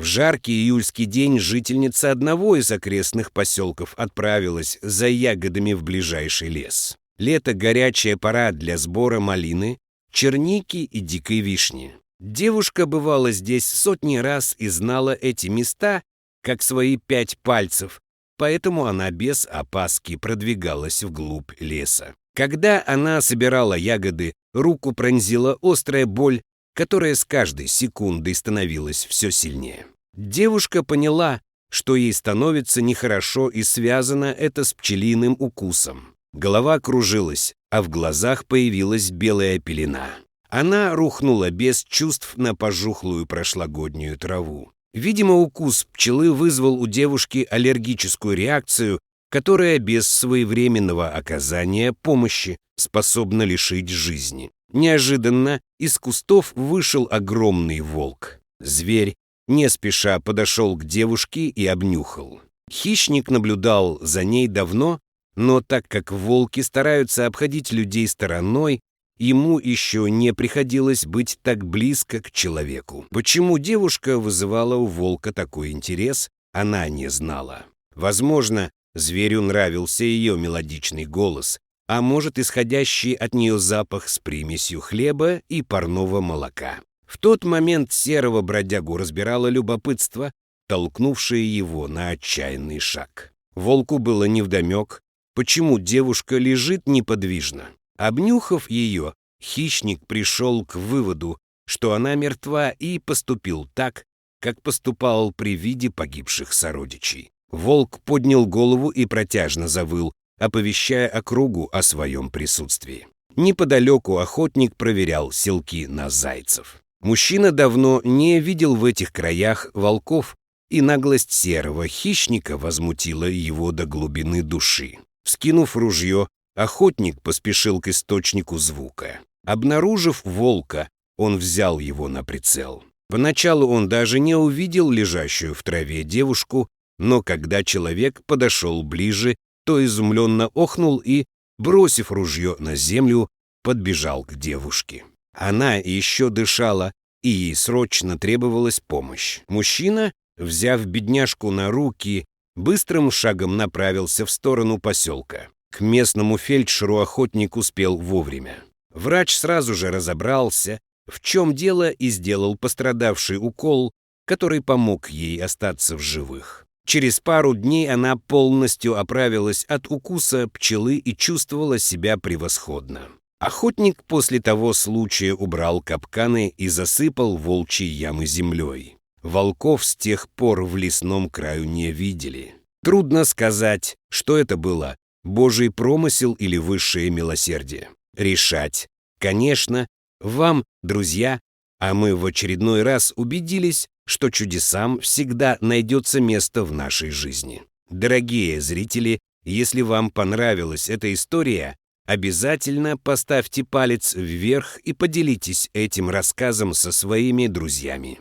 В жаркий июльский день жительница одного из окрестных поселков отправилась за ягодами в ближайший лес. Лето — горячая пора для сбора малины, черники и дикой вишни. Девушка бывала здесь сотни раз и знала эти места как свои 5 пальцев, поэтому она без опаски продвигалась вглубь леса. Когда она собирала ягоды, руку пронзила острая боль, которая с каждой секундой становилась все сильнее. Девушка поняла, что ей становится нехорошо, и связано это с пчелиным укусом. Голова кружилась, а в глазах появилась белая пелена. Она рухнула без чувств на пожухлую прошлогоднюю траву. Видимо, укус пчелы вызвал у девушки аллергическую реакцию, которая без своевременного оказания помощи способна лишить жизни. Неожиданно из кустов вышел огромный волк. Зверь не спеша подошел к девушке и обнюхал. Хищник наблюдал за ней давно, но так как волки стараются обходить людей стороной, ему еще не приходилось быть так близко к человеку. Почему девушка вызывала у волка такой интерес, она не знала. Возможно, зверю нравился ее мелодичный голос, а может, исходящий от нее запах с примесью хлеба и парного молока. В тот момент серого бродягу разбирало любопытство, толкнувшее его на отчаянный шаг. Волку было невдомек, почему девушка лежит неподвижно. Обнюхав ее, хищник пришел к выводу, что она мертва, и поступил так, как поступал при виде погибших сородичей. Волк поднял голову и протяжно завыл, оповещая округу о своем присутствии. Неподалеку охотник проверял селки на зайцев. Мужчина давно не видел в этих краях волков, и наглость серого хищника возмутила его до глубины души. Вскинув ружье, охотник поспешил к источнику звука. Обнаружив волка, он взял его на прицел. Поначалу он даже не увидел лежащую в траве девушку, но когда человек подошел ближе, то изумленно охнул и, бросив ружье на землю, подбежал к девушке. Она еще дышала, и ей срочно требовалась помощь. Мужчина, взяв бедняжку на руки, быстрым шагом направился в сторону поселка. К местному фельдшеру охотник успел вовремя. Врач сразу же разобрался, в чем дело, и сделал пострадавший укол, который помог ей остаться в живых. Через пару дней она полностью оправилась от укуса пчелы и чувствовала себя превосходно. Охотник после того случая убрал капканы и засыпал волчьи ямы землей. Волков с тех пор в лесном краю не видели. Трудно сказать, что это было — Божий промысел или высшее милосердие. Решать, конечно, вам, друзья, а мы в очередной раз убедились, что чудесам всегда найдется место в нашей жизни. Дорогие зрители, если вам понравилась эта история, обязательно поставьте палец вверх и поделитесь этим рассказом со своими друзьями.